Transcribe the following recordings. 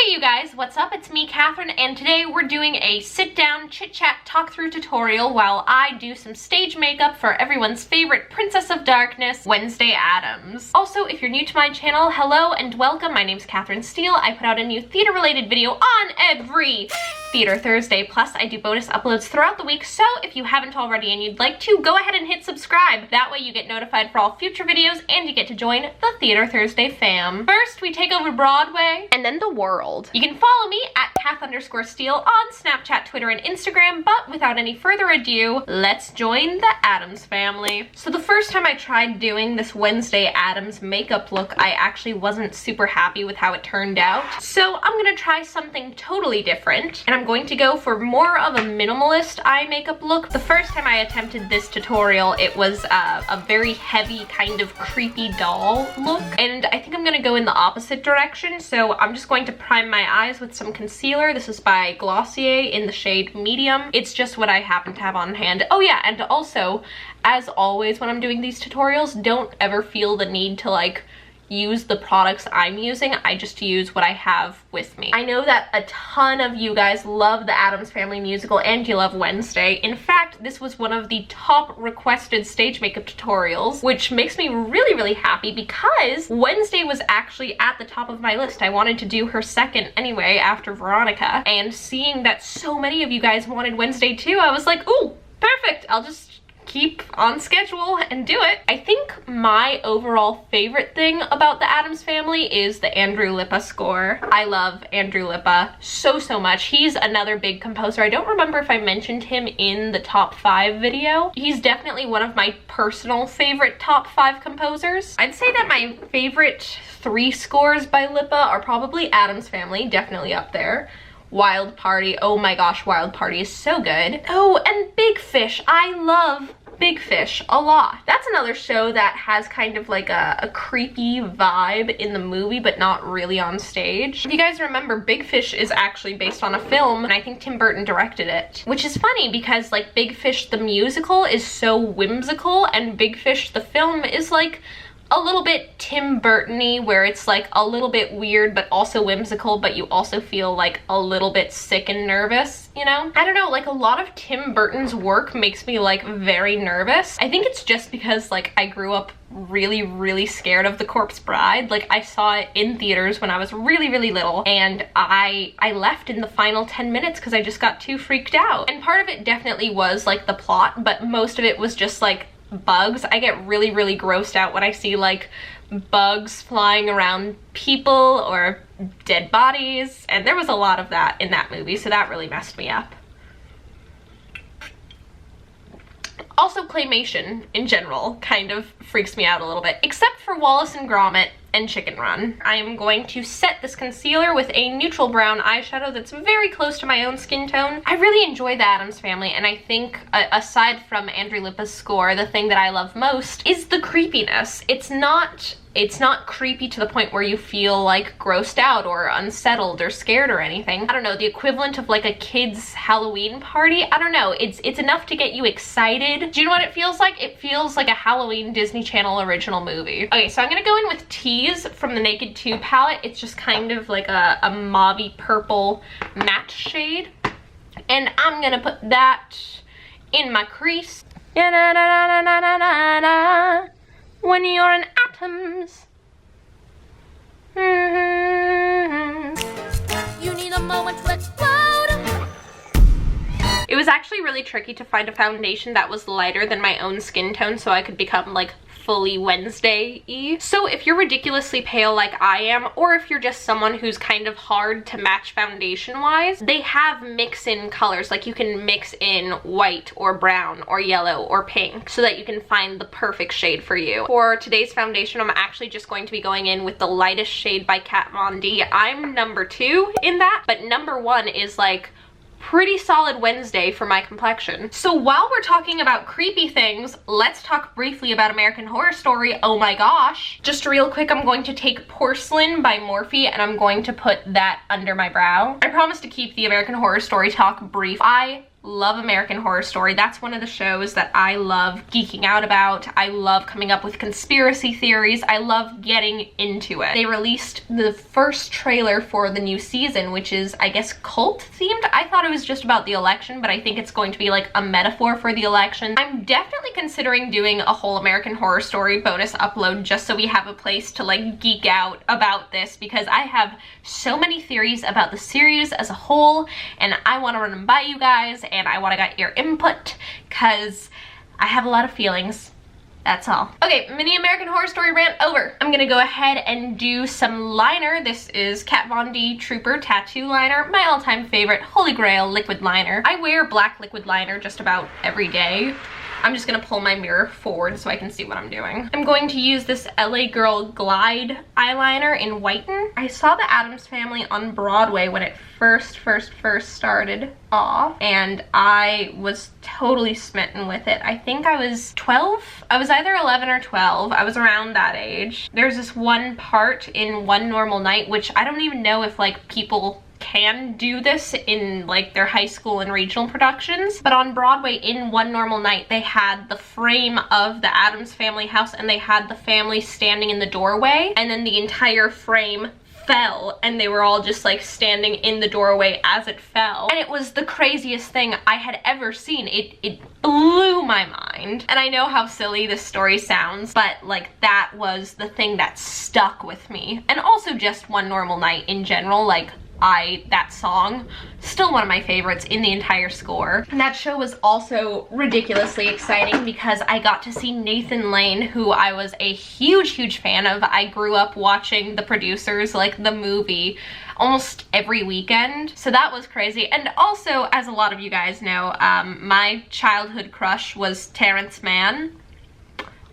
Hey you guys, what's up? It's me, Catherine, and today we're doing a sit-down, chit-chat, talk-through tutorial while I do some stage makeup for everyone's favorite Princess of Darkness, Wednesday Addams. Also, if you're new to my channel, hello and welcome. My name's Katherine Steele. I put out a new theater-related video on every Theater Thursday, plus I do bonus uploads throughout the week, so if you haven't already and you'd like to, go ahead and hit subscribe. That way you get notified for all future videos and you get to join the Theater Thursday fam. First, we take over Broadway and then the world. You can follow me at Kath_Steele on Snapchat, Twitter, and Instagram, but without any further ado, let's join the Addams family. So the first time I tried doing this Wednesday Addams makeup look, I actually wasn't super happy with how it turned out. So I'm gonna try something totally different, and I'm going to go for more of a minimalist eye makeup look. The first time I attempted this tutorial, it was a very heavy kind of creepy doll look, and I think I'm gonna go in the opposite direction. So I'm just going to prime my eyes with some concealer. This is by Glossier in the shade Medium. It's just what I happen to have on hand. Oh yeah, and also, as always when I'm doing these tutorials, don't ever feel the need to like use the products I'm using. I just use what I have with me. I know that a ton of you guys love the Addams Family Musical and you love Wednesday. In fact, this was one of the top requested stage makeup tutorials, which makes me really happy because Wednesday was actually at the top of my list. I wanted to do her second anyway after Veronica, and seeing that so many of you guys wanted Wednesday too, I was like, ooh, perfect, I'll just keep on schedule and do it. I think my overall favorite thing about the Addams Family is the Andrew Lippa score. I love Andrew Lippa so much. He's another big composer. I don't remember if I mentioned him in the top 5 video. He's definitely one of my personal favorite top 5 composers. I'd say that my favorite 3 scores by Lippa are probably Addams Family, definitely up there. Wild Party, oh my gosh, Wild Party is so good. Oh, and Big Fish. I love Big Fish a lot. That's another show that has kind of like a creepy vibe in the movie, but not really on stage. If you guys remember, Big Fish is actually based on a film, and I think Tim Burton directed it. Which is funny because like Big Fish the musical is so whimsical, and Big Fish the film is like a little bit Tim Burton-y, where it's like a little bit weird but also whimsical, but you also feel like a little bit sick and nervous, you know? I don't know, like a lot of Tim Burton's work makes me like very nervous. I think it's just because like I grew up really scared of The Corpse Bride. Like I saw it in theaters when I was really little, and I left in the final 10 minutes because I just got too freaked out. And part of it definitely was like the plot, but most of it was just like bugs. I get really grossed out when I see like bugs flying around people or dead bodies, and there was a lot of that in that movie, so that really messed me up. Also, claymation in general kind of freaks me out a little bit, except for Wallace and Gromit and Chicken Run. I am going to set this concealer with a neutral brown eyeshadow that's very close to my own skin tone. I really enjoy the Addams Family, and I think aside from Andrew Lippa's score, the thing that I love most is the creepiness. It's not creepy to the point where you feel like grossed out or unsettled or scared or anything. I don't know, the equivalent of like a kid's Halloween party. I don't know, it's enough to get you excited. Do you know what it feels like? It feels like a Halloween Disney Channel original movie. Okay, so I'm gonna go in with Tease from the Naked 2 palette. It's just kind of like a mauvey purple matte shade. And I'm gonna put that in my crease. When you're in Addams. You need a moment to explode. It was actually really tricky to find a foundation that was lighter than my own skin tone so I could become like fully Wednesday-y. So if you're ridiculously pale like I am, or if you're just someone who's kind of hard to match foundation-wise, they have mix-in colors. Like you can mix in white or brown or yellow or pink so that you can find the perfect shade for you. For today's foundation, I'm actually just going to be going in with the lightest shade by Kat Von D. I'm number 2 in that, but number 1 is like pretty solid Wednesday for my complexion. So while we're talking about creepy things, let's talk briefly about American Horror Story. Oh my gosh. Just real quick, I'm going to take Porcelain by Morphe and I'm going to put that under my brow. I promise to keep the American Horror Story talk brief. I love American Horror Story. That's one of the shows that I love geeking out about. I love coming up with conspiracy theories. I love getting into it. They released the first trailer for the new season, which is, I guess, cult themed. I thought it was just about the election, but I think it's going to be like a metaphor for the election. I'm definitely considering doing a whole American Horror Story bonus upload just so we have a place to like geek out about this, because I have so many theories about the series as a whole and I want to run them by you guys, and I want to get your input because I have a lot of feelings. That's all. Okay, mini American Horror Story rant over. I'm gonna go ahead and do some liner. This is Kat Von D Trooper Tattoo Liner, my all-time favorite holy grail liquid liner. I wear black liquid liner just about every day. I'm just gonna pull my mirror forward so I can see what I'm doing. I'm going to use this LA Girl Glide eyeliner in Whiten. I saw the Addams Family on Broadway when it first started off, and I was totally smitten with it. I think I was 12? I was either 11 or 12. I was around that age. There's this one part in One Normal Night, which I don't even know if like people can do this in like their high school and regional productions, but on Broadway in One Normal Night they had the frame of the Addams Family house and they had the family standing in the doorway, and then the entire frame fell and they were all just like standing in the doorway as it fell, and it was the craziest thing I had ever seen. It blew my mind. And I know how silly this story sounds, but like that was the thing that stuck with me. And also just One Normal Night in general, like that song, still one of my favorites in the entire score. And that show was also ridiculously exciting because I got to see Nathan Lane, who I was a huge fan of. I grew up watching The Producers, like the movie, almost every weekend, so that was crazy. And also, as a lot of you guys know, my childhood crush was Terrence Mann,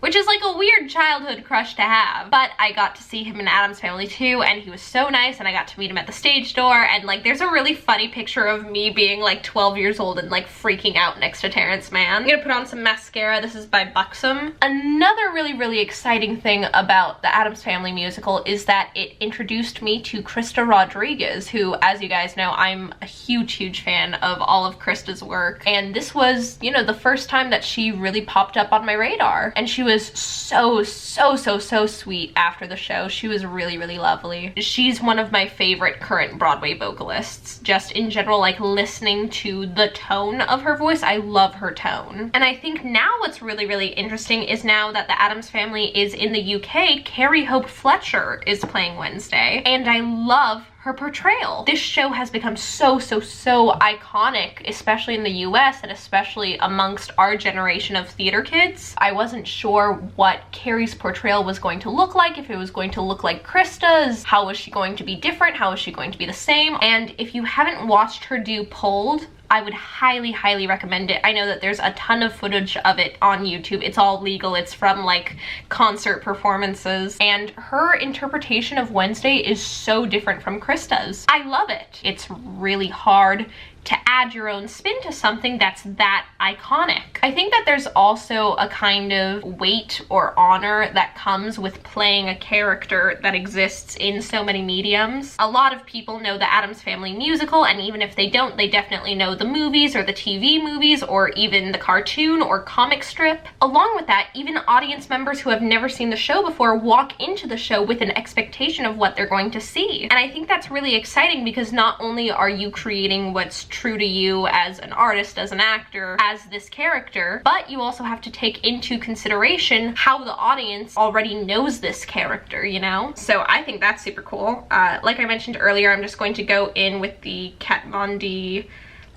which is like a weird childhood crush to have, but I got to see him in Addams Family too, and he was so nice, and I got to meet him at the stage door, and like there's a really funny picture of me being like 12 years old and like freaking out next to Terrence Mann. I'm gonna put on some mascara. This is by Buxom. Another really exciting thing about the Addams Family musical is that it introduced me to Krysta Rodriguez, who, as you guys know, I'm a huge fan of all of Krysta's work, and this was, you know, the first time that she really popped up on my radar, and she was so sweet after the show. She was really lovely. She's one of my favorite current Broadway vocalists. Just in general, like listening to the tone of her voice, I love her tone. And I think now what's really interesting is now that the Addams Family is in the UK, Carrie Hope Fletcher is playing Wednesday, and I love her portrayal. This show has become so iconic, especially in the US and especially amongst our generation of theater kids. I wasn't sure what Carrie's portrayal was going to look like, if it was going to look like Krysta's, how was she going to be different, how was she going to be the same. And if you haven't watched her do Pulled, I would highly recommend it. I know that there's a ton of footage of it on YouTube. It's all legal. It's from like concert performances, and her interpretation of Wednesday is so different from Krysta's. I love it. It's really hard to add your own spin to something that's that iconic. I think that there's also a kind of weight or honor that comes with playing a character that exists in so many mediums. A lot of people know the Addams Family musical, and even if they don't, they definitely know the movies or the TV movies or even the cartoon or comic strip. Along with that, even audience members who have never seen the show before walk into the show with an expectation of what they're going to see. And I think that's really exciting because not only are you creating what's true to you as an artist, as an actor, as this character, but you also have to take into consideration how the audience already knows this character, you know? So I think that's super cool. Like I mentioned earlier, I'm just going to go in with the Kat Von D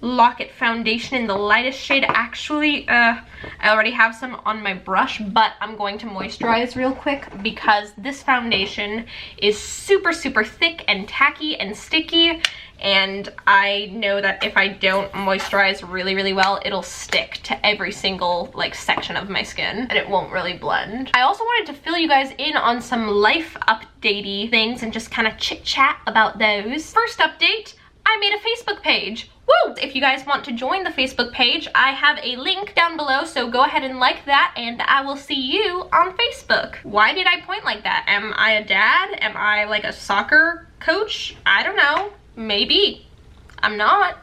Lock-It foundation in the lightest shade. Actually, I already have some on my brush, but I'm going to moisturize real quick because this foundation is super thick and tacky and sticky, and I know that if I don't moisturize really well, it'll stick to every single like section of my skin and it won't really blend. I also wanted to fill you guys in on some life updatey things and just kind of chit chat about those. First update, I made a Facebook page. Woo! If you guys want to join the Facebook page, I have a link down below, so go ahead and like that, and I will see you on Facebook. Why did I point like that? Am I a dad? Am I like a soccer coach? I don't know. Maybe. I'm not.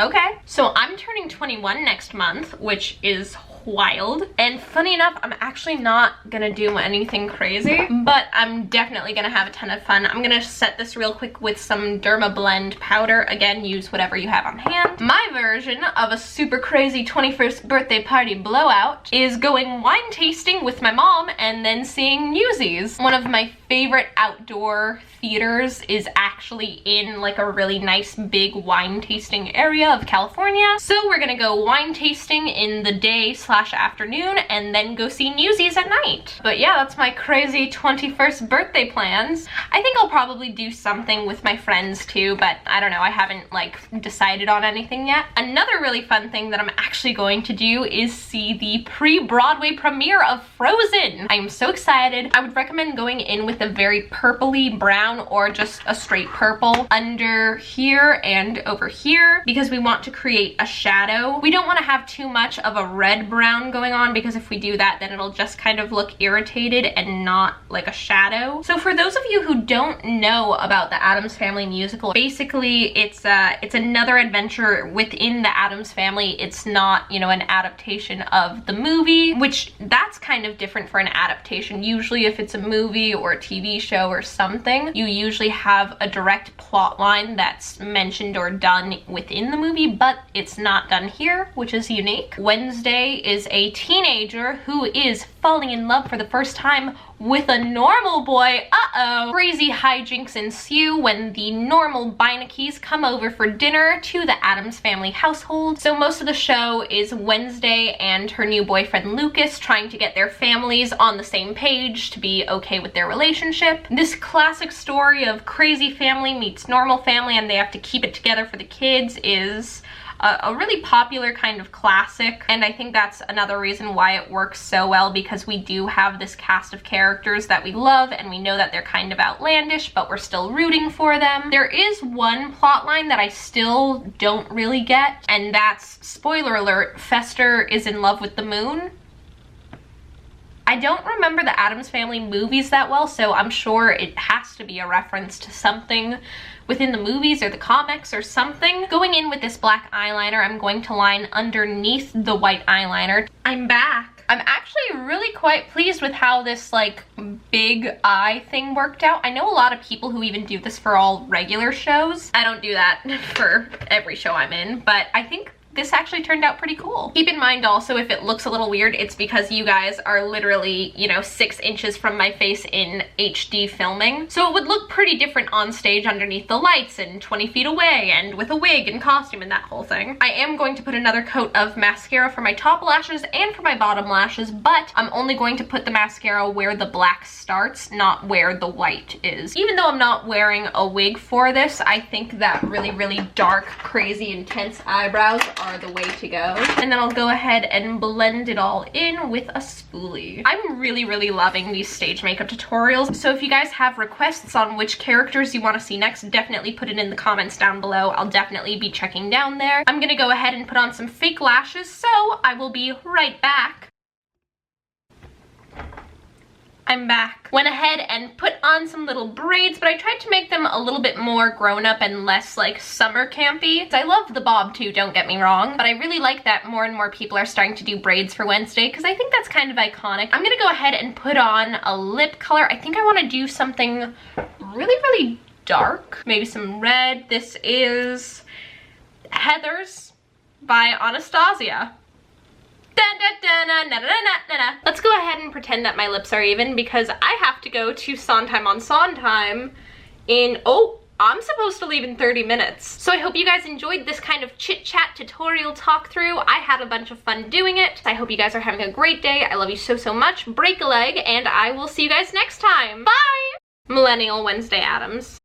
Okay. So I'm turning 21 next month, which is wild. And funny enough, I'm actually not gonna do anything crazy, but I'm definitely gonna have a ton of fun. I'm gonna set this real quick with some Derma Blend powder. Again, use whatever you have on hand. My version of a super crazy 21st birthday party blowout is going wine tasting with my mom and then seeing Newsies. One of my favorite outdoor theaters is actually in like a really nice big wine tasting area of California. So we're gonna go wine tasting in the day / afternoon and then go see Newsies at night. But yeah, that's my crazy 21st birthday plans. I think I'll probably do something with my friends too, but I don't know, I haven't like decided on anything yet. Another really fun thing that I'm actually going to do is see the pre-Broadway premiere of Frozen. I am so excited. I would recommend going in with a very purpley brown or just a straight purple under here and over here because we want to create a shadow. We don't want to have too much of a red brown going on because if we do that, then it'll just kind of look irritated and not like a shadow. So for those of you who don't know about the Addams Family musical, basically it's another adventure within the Addams Family. It's not, you know, an adaptation of the movie, which that's kind of different for an adaptation. Usually if it's a movie or a TV show or something, you usually have a direct plot line that's mentioned or done within the movie, but it's not done here, which is unique. Wednesday is a teenager who is falling in love for the first time with a normal boy. Uh-oh. Crazy hijinks ensue when the normal Beinecke's come over for dinner to the Addams Family household. So most of the show is Wednesday and her new boyfriend Lucas trying to get their families on the same page to be okay with their relationship. This classic story of crazy family meets normal family and they have to keep it together for the kids is a really popular kind of classic, and I think that's another reason why it works so well, because we do have this cast of characters that we love and we know that they're kind of outlandish, but we're still rooting for them. There is one plot line that I still don't really get, and that's, spoiler alert, Fester is in love with the moon. I don't remember the Addams Family movies that well, so I'm sure it has to be a reference to something within the movies or the comics or something. Going in with this black eyeliner, I'm going to line underneath the white eyeliner. I'm back. I'm actually really quite pleased with how this like big eye thing worked out. I know a lot of people who even do this for all regular shows. I don't do that for every show I'm in, but I think this actually turned out pretty cool. Keep in mind also, if it looks a little weird, it's because you guys are literally, you know, 6 inches from my face in HD filming. So it would look pretty different on stage underneath the lights and 20 feet away and with a wig and costume and that whole thing. I am going to put another coat of mascara for my top lashes and for my bottom lashes, but I'm only going to put the mascara where the black starts, not where the white is. Even though I'm not wearing a wig for this, I think that really, really dark, crazy, intense eyebrows are the way to go. And then I'll go ahead and blend it all in with a spoolie. I'm really, really loving these stage makeup tutorials. So if you guys have requests on which characters you want to see next, definitely put it in the comments down below. I'll definitely be checking down there. I'm gonna go ahead and put on some fake lashes, so I will be right back. I'm back. Went ahead and put on some little braids, but I tried to make them a little bit more grown up and less like summer campy. I love the bob too, don't get me wrong, but I really like that more and more people are starting to do braids for Wednesday because I think that's kind of iconic. I'm gonna go ahead and put on a lip color. I think I want to do something really, really dark. Maybe some red. This is Heathers by Anastasia. Let's go ahead and pretend that my lips are even because I have to go to Sondheim on Sondheim in, oh, I'm supposed to leave in 30 minutes. So I hope you guys enjoyed this kind of chit chat tutorial talk through. I had a bunch of fun doing it. I hope you guys are having a great day. I love you so, so much. Break a leg and I will see you guys next time. Bye! Millennial Wednesday Addams.